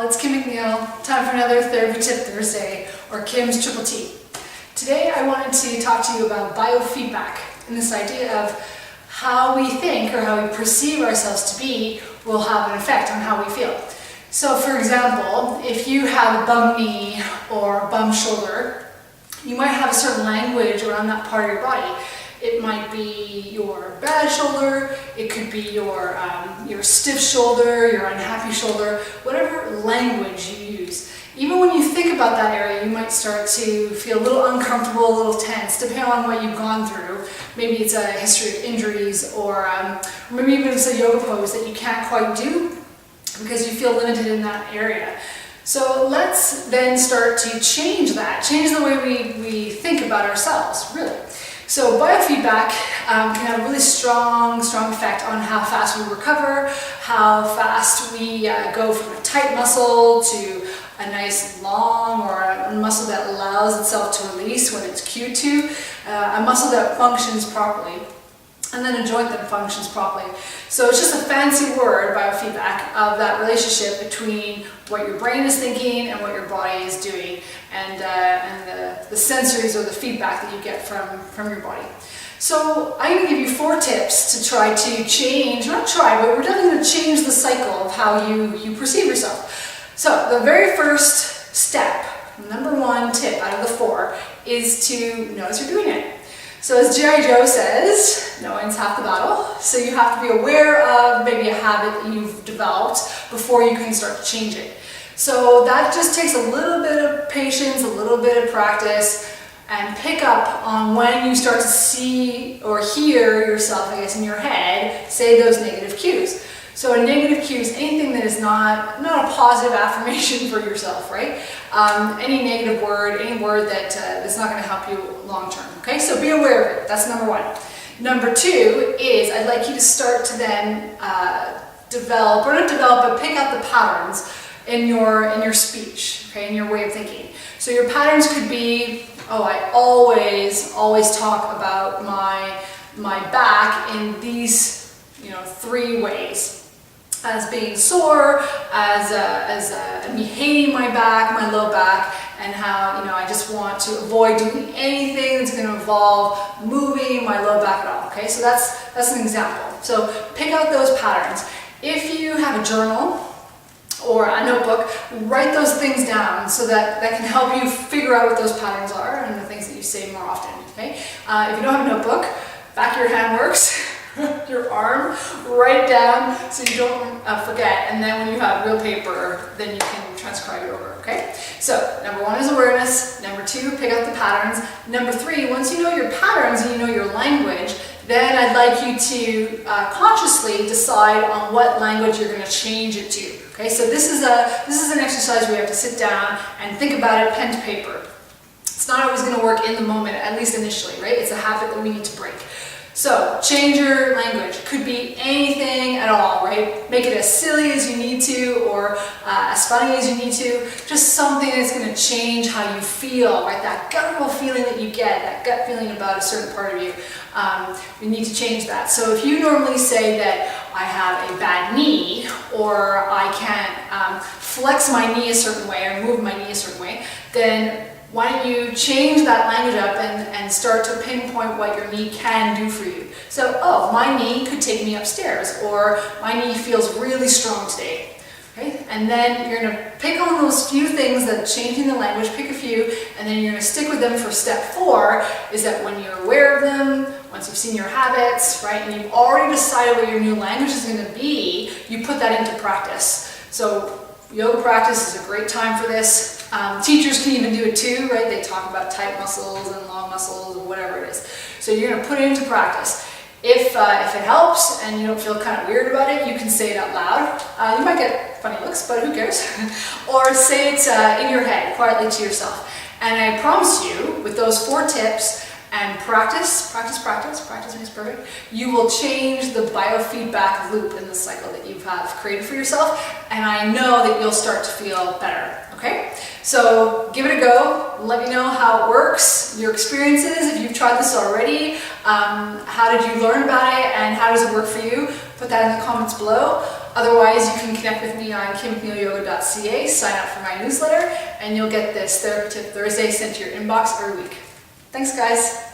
all, it's Kim McNeil. Time for another Therapy Tip Thursday, or Kim's Triple T. Today I wanted to talk to you about biofeedback and this idea of how we think or how we perceive ourselves to be will have an effect on how we feel. So for example, if you have a bum knee or a bum shoulder, you might have a certain language around that part of your body. It might be your bad shoulder, it could be your stiff shoulder, your unhappy shoulder, whatever language you use. Even when you think about that area, you might start to feel a little uncomfortable, a little tense, depending on what you've gone through. Maybe it's a history of injuries, or maybe even it's a yoga pose that you can't quite do because you feel limited in that area. So let's then start to change that, change the way we think about ourselves, really. So biofeedback can have a really strong effect on how fast we recover, how fast we go from a tight muscle to a nice long, or a muscle that allows itself to release when it's cued to, a muscle that functions properly, and then a joint that functions properly. So it's just a fancy word, biofeedback, of that relationship between what your brain is thinking and what your body is doing, and the sensories or the feedback that you get from your body. So I'm going to give you 4 tips to try to change, not try, but we're definitely going to change the cycle of how you perceive yourself. So the very first step, number 1 tip out of the 4, is to notice you're doing it. So as G.I. Joe says, knowing's half the battle. So you have to be aware of maybe a habit that you've developed before you can start to change it. So that just takes a little bit of patience, a little bit of practice, and pick up on when you start to see or hear yourself, I guess, in your head, say those negative cues. So a negative cue is anything that is not a positive affirmation for yourself, right? Any negative word, any word that's not going to help you long term, okay? So be aware of it. That's number 1. Number 2 is I'd like you to start to then develop, or not develop, but pick out the patterns in your speech, okay, in your way of thinking. So your patterns could be, oh, I always talk about my back in these 3 ways. As being sore, as me hating my back, my low back, and how I just want to avoid doing anything that's going to involve moving my low back at all. Okay, so that's an example. So pick out those patterns. If you have a journal or a notebook, write those things down so that can help you figure out what those patterns are and the things that you say more often. Okay, if you don't have a notebook, back of your hand works. Your arm, write it down so you don't forget, and then when you have real paper, then you can transcribe it over, okay? So, number 1 is awareness. Number 2, pick out the patterns. Number 3, once you know your patterns and you know your language, then I'd like you to consciously decide on what language you're going to change it to, okay? So this is an exercise where you have to sit down and think about it pen to paper. It's not always going to work in the moment, at least initially, right? It's a habit that we need to break. So, change your language. Could be anything at all, right? Make it as silly as you need to, or as funny as you need to. Just something that's going to change how you feel, right? That guttural feeling that you get, that gut feeling about a certain part of you. We need to change that. So if you normally say that I have a bad knee, or I can't flex my knee a certain way, or move my knee a certain way, then why don't you change that language up and start to pinpoint what your knee can do for you. So, oh, my knee could take me upstairs, or my knee feels really strong today. Okay? And then you're going to pick on those few things that changing the language, pick a few, and then you're going to stick with them for step 4, is that when you're aware of them, once you've seen your habits, right, and you've already decided what your new language is going to be, you put that into practice. So yoga practice is a great time for this. Teachers can even do it too, right? They talk about tight muscles and long muscles or whatever it is. So you're going to put it into practice. If it helps and you don't feel kind of weird about it, you can say it out loud. You might get funny looks, but who cares? Or say it in your head, quietly to yourself. And I promise you, with those 4 tips, and practice makes perfect, you will change the biofeedback loop in the cycle that you have created for yourself, and I know that you'll start to feel better, okay? So give it a go, let me know how it works, your experiences, if you've tried this already, how did you learn about it, and how does it work for you? Put that in the comments below. Otherwise, you can connect with me on kimcneilyoga.ca, sign up for my newsletter, and you'll get this Therapy Tip Thursday sent to your inbox every week. Thanks, guys.